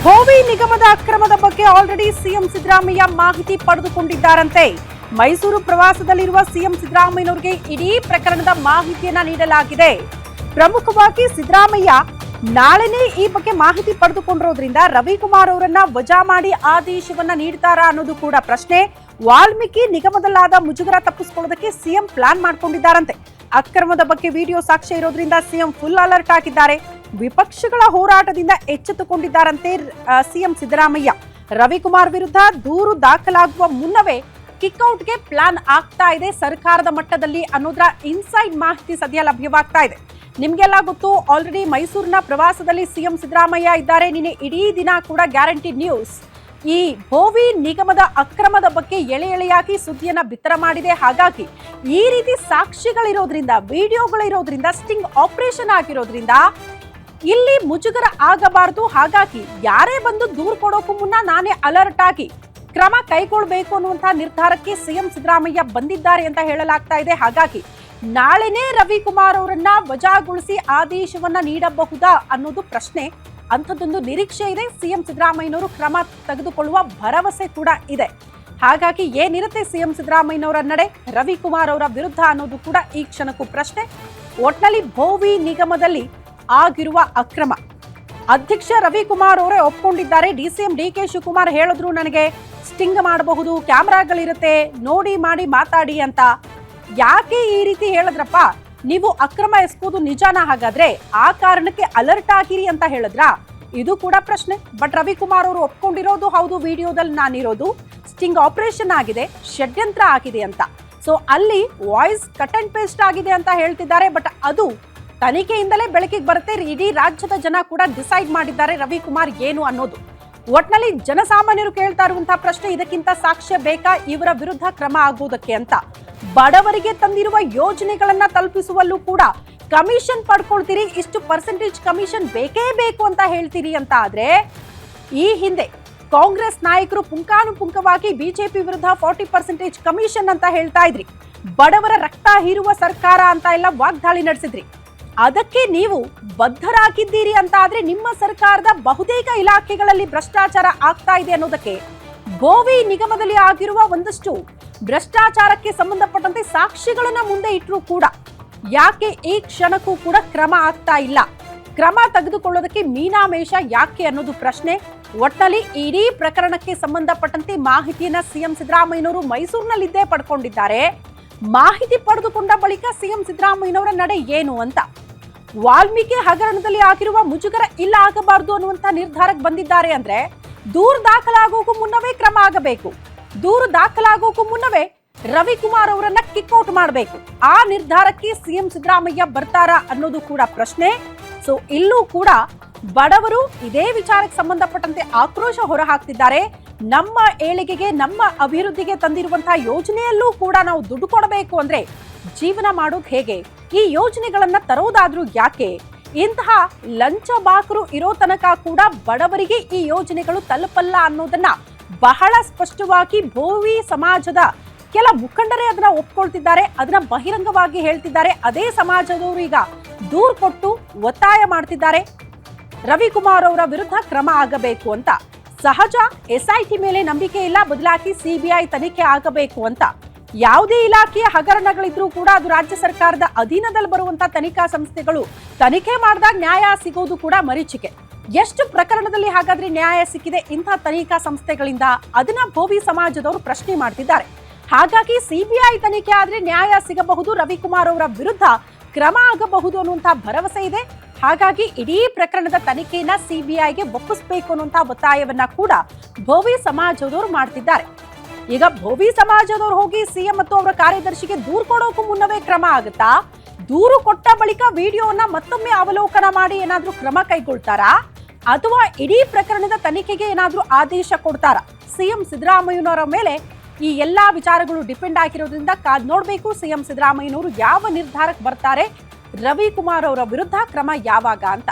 ಭೋವಿ ನಿಗಮದ ಅಕ್ರಮದ ಬಗ್ಗೆ already CM Siddaramaiah ಮಾಹಿತಿ ಪಡೆದುಕೊಂಡಿದ್ದಾರಂತೆ. ಮೈಸೂರು ಪ್ರವಾಸದಲ್ಲಿರುವ ಸಿಎಂ ಸಿದ್ದರಾಮಯ್ಯನವರಿಗೆ ಇಡೀ ಪ್ರಕರಣದ ಮಾಹಿತಿಯನ್ನ ನೀಡಲಾಗಿದೆ. ಪ್ರಮುಖವಾಗಿ ಸಿದ್ದರಾಮಯ್ಯ ನಾಳೆನೇ ಈ ಬಗ್ಗೆ ಮಾಹಿತಿ ಪಡೆದುಕೊಂಡಿರೋದ್ರಿಂದ ರವಿಕುಮಾರ್ ಅವರನ್ನ ವಜಾ ಮಾಡಿ ಆದೇಶವನ್ನ ನೀಡ್ತಾರಾ ಅನ್ನೋದು ಕೂಡ ಪ್ರಶ್ನೆ. ವಾಲ್ಮೀಕಿ ನಿಗಮದಲ್ಲಾದ ಮುಜುಗರ ತಪ್ಪಿಸಿಕೊಳ್ಳೋದಕ್ಕೆ ಸಿಎಂ ಪ್ಲಾನ್ ಮಾಡ್ಕೊಂಡಿದ್ದಾರಂತೆ. ಅಕ್ರಮದ ಬಗ್ಗೆ ವಿಡಿಯೋ ಸಾಕ್ಷ್ಯ ಇರೋದ್ರಿಂದ ಸಿಎಂ ಫುಲ್ ಅಲರ್ಟ್ ಆಗಿದ್ದಾರೆ. ವಿಪಕ್ಷಗಳ ಹೋರಾಟದಿಂದ ಎಚ್ಚೆತ್ತುಕೊಂಡಿದ್ದಾರಂತೆ ಸಿಎಂ ಸಿದ್ದರಾಮಯ್ಯ. ರವಿಕುಮಾರ್ ವಿರುದ್ಧ ದೂರು ದಾಖಲಾಗುವ ಮುನ್ನವೇ ಕಿಕ್ಔಟ್ಗೆ ಪ್ಲಾನ್ ಆಗ್ತಾ ಇದೆ ಸರ್ಕಾರದ ಮಟ್ಟದಲ್ಲಿ ಅನ್ನೋದ್ರ ಇನ್ಸೈಡ್ ಮಾಹಿತಿ ಸದ್ಯ ಲಭ್ಯವಾಗ್ತಾ ಇದೆ. ನಿಮ್ಗೆಲ್ಲ ಗೊತ್ತು, ಆಲ್ರೆಡಿ ಮೈಸೂರಿನ ಪ್ರವಾಸದಲ್ಲಿ ಸಿಎಂ ಸಿದ್ದರಾಮಯ್ಯ ಇದ್ದಾರೆ. ನಿನ್ನೆ ಇಡೀ ದಿನ ಕೂಡ ಗ್ಯಾರಂಟಿ ನ್ಯೂಸ್ ಈ ಭೋವಿ ನಿಗಮದ ಅಕ್ರಮದ ಬಗ್ಗೆ ಎಳೆ ಎಳೆಯಾಗಿ ಸುದ್ದಿಯನ್ನ ಬಿತ್ತರ ಮಾಡಿದೆ. ಹಾಗಾಗಿ ಈ ರೀತಿ ಸಾಕ್ಷಿಗಳಿರೋದ್ರಿಂದ, ವಿಡಿಯೋಗಳಿರೋದ್ರಿಂದ, ಸ್ಟಿಂಗ್ ಆಪರೇಷನ್ ಆಗಿರೋದ್ರಿಂದ ಇಲ್ಲಿ ಮುಜುಗರ ಆಗಬಾರದು. ಹಾಗಾಗಿ ಯಾರೇ ಬಂದು ದೂರು ಕೊಡೋಕು ಮುನ್ನ ನಾನೇ ಅಲರ್ಟ್ ಆಗಿ ಕ್ರಮ ಕೈಗೊಳ್ಳಬೇಕು ಅನ್ನುವಂತಹ ನಿರ್ಧಾರಕ್ಕೆ ಸಿಎಂ ಸಿದ್ದರಾಮಯ್ಯ ಬಂದಿದ್ದಾರೆ ಅಂತ ಹೇಳಲಾಗ್ತಾ ಇದೆ. ಹಾಗಾಗಿ ನಾಳೆನೇ ರವಿಕುಮಾರ್ ಅವರನ್ನ ವಜಾಗೊಳಿಸಿ ಆದೇಶವನ್ನ ನೀಡಬಹುದಾ ಅನ್ನೋದು ಪ್ರಶ್ನೆ. ಅಂಥದ್ದೊಂದು ನಿರೀಕ್ಷೆ ಇದೆ. ಸಿಎಂ ಸಿದ್ದರಾಮಯ್ಯನವರು ಕ್ರಮ ತೆಗೆದುಕೊಳ್ಳುವ ಭರವಸೆ ಕೂಡ ಇದೆ. ಹಾಗಾಗಿ ಏನಿರುತ್ತೆ ಸಿಎಂ ಸಿದ್ದರಾಮಯ್ಯನವರ ನಡೆ ರವಿಕುಮಾರ್ ಅವರ ವಿರುದ್ಧ ಅನ್ನೋದು ಕೂಡ ಈ ಕ್ಷಣಕ್ಕೂ ಪ್ರಶ್ನೆ. ಒಟ್ನಲ್ಲಿ ಭೋವಿ ನಿಗಮದಲ್ಲಿ ಆಗಿರುವ ಅಕ್ರಮ ಅಧ್ಯಕ್ಷ ರವಿಕುಮಾರ್ ಅವರೇ ಒಪ್ಕೊಂಡಿದ್ದಾರೆ. ಡಿಸಿಎಂ ಡಿಕೆ ಶಿವಕುಮಾರ್ ಹೇಳಿದ್ರು, ನನಗೆ ಸ್ಟಿಂಗ್ ಮಾಡಬಹುದು, ಕ್ಯಾಮ್ರಾಗಳಿರುತ್ತೆ, ನೋಡಿ ಮಾಡಿ ಮಾತಾಡಿ ಅಂತ. ಯಾಕೆ ಈ ರೀತಿ ಹೇಳಿದ್ರಪ್ಪ? ನೀವು ಅಕ್ರಮ ಎಸಗೋದು ನಿಜಾನ? ಹಾಗಾದ್ರೆ ಆ ಕಾರಣಕ್ಕೆ ಅಲರ್ಟ್ ಆಗಿರಿ ಅಂತ ಹೇಳಿದ್ರಾ? ಇದು ಕೂಡ ಪ್ರಶ್ನೆ. ಬಟ್ ರವಿಕುಮಾರ್ ಅವರು ಒಪ್ಕೊಂಡಿರೋದು ಹೌದು, ವಿಡಿಯೋದಲ್ಲಿ ನಾನಿರೋದು ಸ್ಟಿಂಗ್ ಆಪರೇಷನ್ ಆಗಿದೆ, ಷಡ್ಯಂತ್ರ ಆಗಿದೆ ಅಂತ. ಸೊ ಅಲ್ಲಿ ವಾಯ್ಸ್ ಕಟ್ ಅಂಡ್ ಪೇಸ್ಟ್ ಆಗಿದೆ ಅಂತ ಹೇಳ್ತಿದ್ದಾರೆ. ಬಟ್ ಅದು ತನಿಖೆಯಿಂದಲೇ ಬೆಳಕಿಗೆ ಬರುತ್ತೆ. ಇಡೀ ರಾಜ್ಯದ ಜನ ಕೂಡ ಡಿಸೈಡ್ ಮಾಡಿದ್ದಾರೆ ರವಿಕುಮಾರ್ ಏನು ಅನ್ನೋದು. ಒಟ್ನಲ್ಲಿ ಜನಸಾಮಾನ್ಯರು ಕೇಳ್ತಾ ಇರುವಂತಹ ಪ್ರಶ್ನೆ, ಇದಕ್ಕಿಂತ ಸಾಕ್ಷ್ಯ ಬೇಕಾ ಇವರ ವಿರುದ್ಧ ಕ್ರಮ ಆಗುವುದಕ್ಕೆ ಅಂತ? ಬಡವರಿಗೆ ತಂದಿರುವ ಯೋಜನೆಗಳನ್ನ ತಲುಪಿಸುವಲ್ಲೂ ಕೂಡ ಕಮಿಷನ್ ಪಡ್ಕೊಳ್ತೀರಿ, ಇಷ್ಟು ಪರ್ಸೆಂಟೇಜ್ ಕಮಿಷನ್ ಬೇಕೇ ಬೇಕು ಅಂತ ಹೇಳ್ತೀರಿ ಅಂತ ಆದ್ರೆ, ಈ ಹಿಂದೆ ಕಾಂಗ್ರೆಸ್ ನಾಯಕರು ಪುಂಖಾನುಪುಂಖವಾಗಿ ಬಿಜೆಪಿ ವಿರುದ್ಧ 40% ಕಮಿಷನ್ ಅಂತ ಹೇಳ್ತಾ ಇದ್ರಿ. ಬಡವರ ರಕ್ತ ಹೀರುವ ಸರ್ಕಾರ ಅಂತ ಎಲ್ಲ ವಾಗ್ದಾಳಿ ನಡೆಸಿದ್ರಿ. ಅದಕ್ಕೆ ನೀವು ಬದ್ಧರಾಗಿದ್ದೀರಿ ಅಂತ ಆದ್ರೆ ನಿಮ್ಮ ಸರ್ಕಾರದ ಬಹುತೇಕ ಇಲಾಖೆಗಳಲ್ಲಿ ಭ್ರಷ್ಟಾಚಾರ ಆಗ್ತಾ ಇದೆ ಅನ್ನೋದಕ್ಕೆ ಭೋವಿ ನಿಗಮದಲ್ಲಿ ಆಗಿರುವ ಒಂದಷ್ಟು ಭ್ರಷ್ಟಾಚಾರಕ್ಕೆ ಸಂಬಂಧಪಟ್ಟಂತೆ ಸಾಕ್ಷಿಗಳನ್ನ ಮುಂದೆ ಇಟ್ಟರೂ ಕೂಡ ಯಾಕೆ ಈ ಕ್ಷಣಕ್ಕೂ ಕೂಡ ಕ್ರಮ ಆಗ್ತಾ ಇಲ್ಲ? ಕ್ರಮ ತೆಗೆದುಕೊಳ್ಳೋದಕ್ಕೆ ಮೀನಾಮೇಷ ಯಾಕೆ ಅನ್ನೋದು ಪ್ರಶ್ನೆ. ಒಟ್ಟಲ್ಲಿ ಇಡೀ ಪ್ರಕರಣಕ್ಕೆ ಸಂಬಂಧಪಟ್ಟಂತೆ ಮಾಹಿತಿಯನ್ನ ಸಿಎಂ ಸಿದ್ದರಾಮಯ್ಯನವರು ಮೈಸೂರಿನಲ್ಲಿದ್ದೇ ಪಡ್ಕೊಂಡಿದ್ದಾರೆ. ಮಾಹಿತಿ ಪಡೆದುಕೊಂಡ ಬಳಿಕ ಸಿಎಂ ಸಿದ್ದರಾಮಯ್ಯನವರ ನಡೆ ಏನು ಅಂತ, ವಾಲ್ಮೀಕಿ ಹಗರಣದಲ್ಲಿ ಆಗಿರುವ ಮುಜುಗರ ಇಲ್ಲ ಆಗಬಾರದು ಅನ್ನುವಂತ ನಿರ್ಧಾರಕ್ಕೆ ಬಂದಿದ್ದಾರೆ. ಅಂದ್ರೆ ದೂರು ದಾಖಲಾಗೋಕು ಮುನ್ನವೇ ಕ್ರಮ ಆಗಬೇಕು. ದೂರು ದಾಖಲಾಗೋಕು ಮುನ್ನವೇ ರವಿಕುಮಾರ್ ಅವರನ್ನ ಕಿಕ್ಔಟ್ ಮಾಡಬೇಕು. ಆ ನಿರ್ಧಾರಕ್ಕೆ ಸಿಎಂ ಸಿದ್ದರಾಮಯ್ಯ ಬರ್ತಾರಾ ಅನ್ನೋದು ಕೂಡ ಪ್ರಶ್ನೆ. ಸೊ ಇಲ್ಲೂ ಕೂಡ ಬಡವರು ಇದೇ ವಿಚಾರಕ್ಕೆ ಸಂಬಂಧಪಟ್ಟಂತೆ ಆಕ್ರೋಶ ಹೊರಹಾಕ್ತಿದ್ದಾರೆ. ನಮ್ಮ ಏಳಿಗೆಗೆ, ನಮ್ಮ ಅಭಿವೃದ್ಧಿಗೆ ತಂದಿರುವಂತಹ ಯೋಜನೆಯಲ್ಲೂ ಕೂಡ ನಾವು ದುಡ್ಡು ಕೊಡಬೇಕು ಅಂದ್ರೆ ಜೀವನ ಮಾಡೋದು ಹೇಗೆ? ಈ ಯೋಜನೆಗಳನ್ನ ತರೋದಾದ್ರೂ ಯಾಕೆ? ಇಂತಹ ಲಂಚಬಾಕರು ಇರೋ ತನಕ ಕೂಡ ಬಡವರಿಗೆ ಈ ಯೋಜನೆಗಳು ತಲುಪಲ್ಲ ಅನ್ನೋದನ್ನ ಬಹಳ ಸ್ಪಷ್ಟವಾಗಿ ಭೋವಿ ಸಮಾಜದ ಕೆಲ ಮುಖಂಡರೇ ಅದನ್ನ ಒಪ್ಕೊಳ್ತಿದ್ದಾರೆ, ಅದನ್ನ ಬಹಿರಂಗವಾಗಿ ಹೇಳ್ತಿದ್ದಾರೆ. ಅದೇ ಸಮಾಜದವರು ಈಗ ದೂರು ಕೊಟ್ಟು ಒತ್ತಾಯ ಮಾಡ್ತಿದ್ದಾರೆ ರವಿಕುಮಾರ್ ಅವರ ವಿರುದ್ಧ ಕ್ರಮ ಆಗಬೇಕು ಅಂತ. ಸಹಜ ಎಸ್ಐಟಿ ಮೇಲೆ ನಂಬಿಕೆ ಇಲ್ಲ, ಬದಲಾಗಿ ಸಿಬಿಐ ತನಿಖೆ ಆಗಬೇಕು ಅಂತ. ಯಾವುದೇ ಇಲಾಖೆಯ ಹಗರಣಗಳಿದ್ರೂ ಕೂಡ ಅದು ರಾಜ್ಯ ಸರ್ಕಾರದ ಅಧೀನದಲ್ಲಿ ಬರುವಂತಹ ತನಿಖಾ ಸಂಸ್ಥೆಗಳು ತನಿಖೆ ಮಾಡಿದಾಗ ನ್ಯಾಯ ಸಿಗೋದು ಕೂಡ ಮರೀಚಿಕೆ. ಎಷ್ಟು ಪ್ರಕರಣದಲ್ಲಿ ಹಾಗಾದ್ರೆ ನ್ಯಾಯ ಸಿಕ್ಕಿದೆ ಇಂತಹ ತನಿಖಾ ಸಂಸ್ಥೆಗಳಿಂದ? ಅದನ್ನ ಭೋವಿ ಸಮಾಜದವರು ಪ್ರಶ್ನೆ ಮಾಡ್ತಿದ್ದಾರೆ. ಹಾಗಾಗಿ ಸಿಬಿಐ ತನಿಖೆ ಆದ್ರೆ ನ್ಯಾಯ ಸಿಗಬಹುದು, ರವಿಕುಮಾರ್ ಅವರ ವಿರುದ್ಧ ಕ್ರಮ ಆಗಬಹುದು ಅನ್ನುವಂತಹ ಭರವಸೆ ಇದೆ. ಹಾಗಾಗಿ ಇಡೀ ಪ್ರಕರಣದ ತನಿಖೆಯನ್ನ ಸಿಬಿಐಗೆ ಒಪ್ಪಿಸಬೇಕು ಅನ್ನುವಂತಹ ಒತ್ತಾಯವನ್ನ ಕೂಡ ಭೋವಿ ಸಮಾಜದವರು ಮಾಡ್ತಿದ್ದಾರೆ. ಈಗ ಭೋವಿ ಸಮಾಜದವರು ಹೋಗಿ ಸಿಎಂ ಮತ್ತು ಅವರ ಕಾರ್ಯದರ್ಶಿಗೆ ದೂರು ಕೊಡೋಕು ಮುನ್ನವೇ ಕ್ರಮ ಆಗುತ್ತಾ? ದೂರು ಕೊಟ್ಟ ಬಳಿಕ ವಿಡಿಯೋನ ಮತ್ತೊಮ್ಮೆ ಅವಲೋಕನ ಮಾಡಿ ಏನಾದ್ರೂ ಕ್ರಮ ಕೈಗೊಳ್ತಾರಾ? ಅಥವಾ ಇಡೀ ಪ್ರಕರಣದ ತನಿಖೆಗೆ ಏನಾದ್ರೂ ಆದೇಶ ಕೊಡ್ತಾರಾ? ಸಿಎಂ ಸಿದ್ದರಾಮಯ್ಯನವರ ಮೇಲೆ ಈ ಎಲ್ಲಾ ವಿಚಾರಗಳು ಡಿಪೆಂಡ್ ಆಗಿರೋದ್ರಿಂದ ಕಾದ್ ನೋಡ್ಬೇಕು ಸಿಎಂ ಸಿದ್ದರಾಮಯ್ಯನವರು ಯಾವ ನಿರ್ಧಾರಕ್ಕೆ ಬರ್ತಾರೆ, ರವಿಕುಮಾರ್ ಅವರ ವಿರುದ್ಧ ಕ್ರಮ ಯಾವಾಗ ಅಂತ.